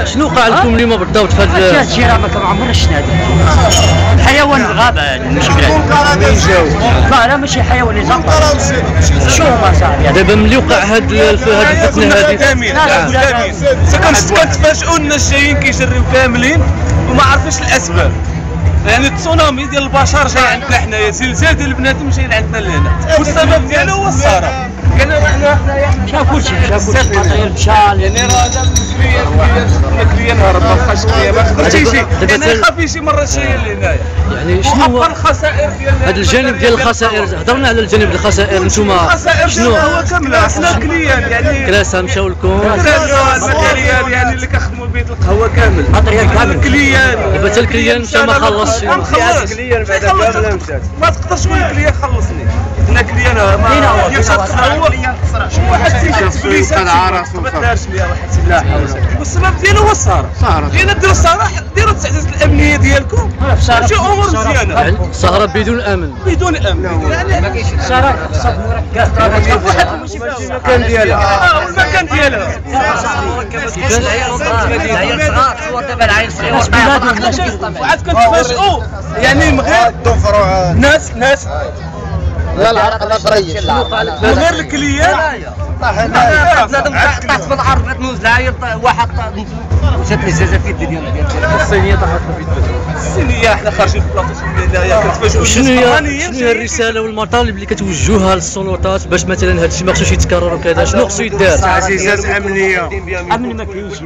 شنو وقع لكم اليوم بالضبط في هذا؟ هادشي راه ما عمرنا شفنا هذا الحيوان الغابه ماشي بلاد. لا ماشي حيوان نظام. شو ما صار يعني دابا ملي وقع هاد الفتنه هذه كنتفاجئوا الناس جايين كيجريو كاملين وما عرفوش الاسباب. يعني التسونامي ديال البشر جاي عندنا حنايا، زلزال ديال البنادم جايين عندنا لهنا، والسبب ديالو هو الصحراء. كان حنايا شاف كلشي الماتريال مشى يعني راه كليان هرب ما بقاش كليان ما قدرش يجي، يعني خاف يجي مره جايه لهنايا. يعني شنو هو الخسائر ديال هذا الجانب ديال الخسائر؟ هضرنا على الجانب ديال الخسائر. نتوما شنو هو كامله حنا كليان يعني كراسه مشاو لكم، الماتريال يعني اللي كنخدموا بيت القهوه كامل الماتريال كامل كليان. دابا حتى الكليان مشى ما خلصش. كليان بعدا كامله مشات، ما تقدرش تقول كليان خلصني. حنا كليان ما كيفاش واحد تيجي بليس ما دارش ليا واحد لا حول والسبب ديالو هو الصحراء. لان ديروا الصحراء ديروا التعزيز الامنيه ديالكم ماشي امور مزيانه. يعني الصحراء بدون امن. بدون امن يعني ما كاينش الصحراء خصها المكان ديالها المكان ديالها العيال صغار صور دابا العيال صغير وعاد كنتفاجئوا يعني من غير ناس لا العرق لا طريش من غير الكليان بنادم طاحت في الارض تنوز العيال واحد وجاتني الجزافيت ديال الصينيه طاحت في الصينيه. حنا خارجين في البلاطو ديالها كنتفاجئوا. شنو هي الرساله والمطالب اللي كتوجهوها للسلطات باش مثلا هذا الشيء ما خصوش يتكرر وكذا؟ شنو خصو يدار؟ تعزيزات امنيه. امن ما كاينش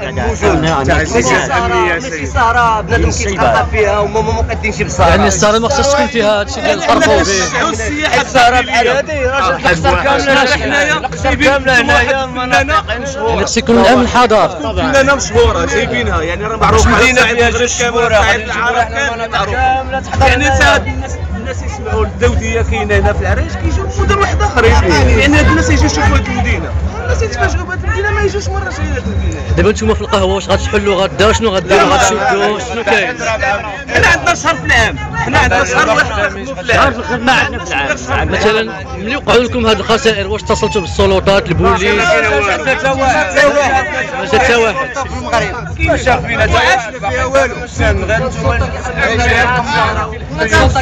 تعزيزات امنيه سيدي. الصحراء بنادم كيتقطع فيها وما مقدينش بالصحراء. يعني الصحراء ما خصهاش تكون فيها هذا الشيء ديال الحرب والسياحه الصحراء بحال هذه راجل القصر كامله حنايا هنايا يعني خص يكون الامن حضار. فنانه مشهوره جايبينها يعني راه معروف مدينه فيها الشهوره يعني الناس يسمعوا الدوديه كاينه هنا في العريش كيجيو مدن واحد اخرين. يعني هاد الناس يجيو يشوفوا هاد المدينه، الناس يتفاجئوا بهاد المدينه ما يجوش مره جايه هاد المدينه. دابا نتوما في القهوه واش غتحلوا غدا؟ شنو غديروا؟ غتشدوا؟ شنو كاين؟ حنا عندنا شهر في العام، حنا عندنا شهر واحد كنخدموا في العام. الخدمه عندنا في العام. مثلا ملي وقعوا لكم هاد الخسائر واش اتصلتوا بالسلطات البوليس؟ ما جا حتى واحد ما جا حتى واحد. في المغرب كاين شاف فينا ما عرفنا فيها والو. غير نتوما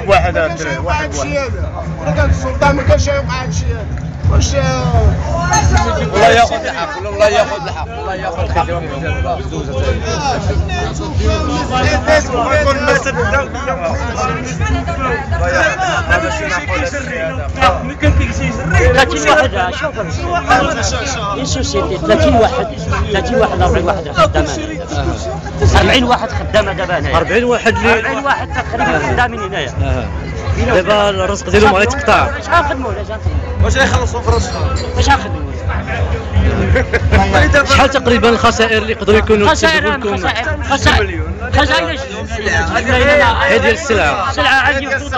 واحد الدراري واحد كان السلطان ما كانش يوقع هادشي هذا. واش والله ياخذ الحق والله ياخذ الحق والله ياخذ خدمه بزوجه هذا الشيء نقول لك كان كيجي 30 واحد شوف سيدي 30 واحد 40 واحد خدامه 40 واحد خدامه دابا هنايا 40 واحد 40 واحد تقريبا خدامين هنايا. دابا الرزق ديالهم غيتقطع. اش غنخدموا واش غيخلصوا في راسهم؟ اش غنخدموا؟ شحال تقريبا الخسائر اللي يقدروا يكونوا تسببوا لكم؟ خسائر هي ديال السلعه. السلعه عندي وفوضى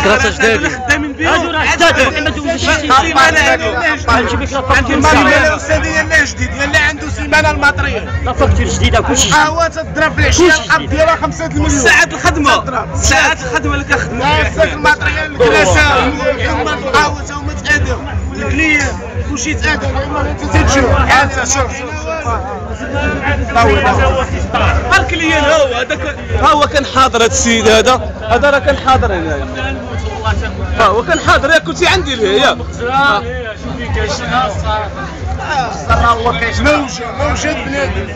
كراسه جدادي خدامين بهم هادو راه حداد ما دوزش شي عندي المال الاستاذيه لا جديد يلا عنده سيمانه الماتريال لا فاكتور جديده كلشي قهوه تضرب في العشيه الارض ديالها 5 المليون. ساعات الخدمه اللي كنخدموا فيها الماتريال الكراسه القهوه تا هما تادوا الكليان كلشي تادى ما تزيدش حتى شوف الكليان ها هو كان حاضر هذا السيد هذا راه كان حاضر هنايا. هو كان حاضر ياك كنتي عندي ليه ياك هو كاين موجود بنادم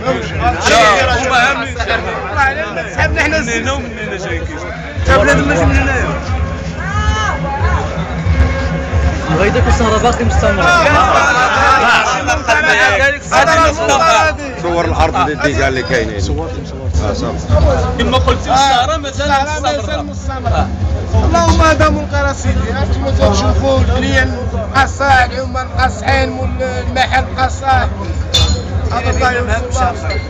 صحابنا حنا زينا ومننا جايين كيجيو بنادم ماشي من هنايا. غيداك السهره باقي مستمره. صور الارض ديجا اللي كاينين كما قلتي السهره مازال مستمره. اللهم هذا منكر سيدي. انتم تشوفوا الكليان قصاع هما مقصعين المحل قصاع. هذا الله يوفقك.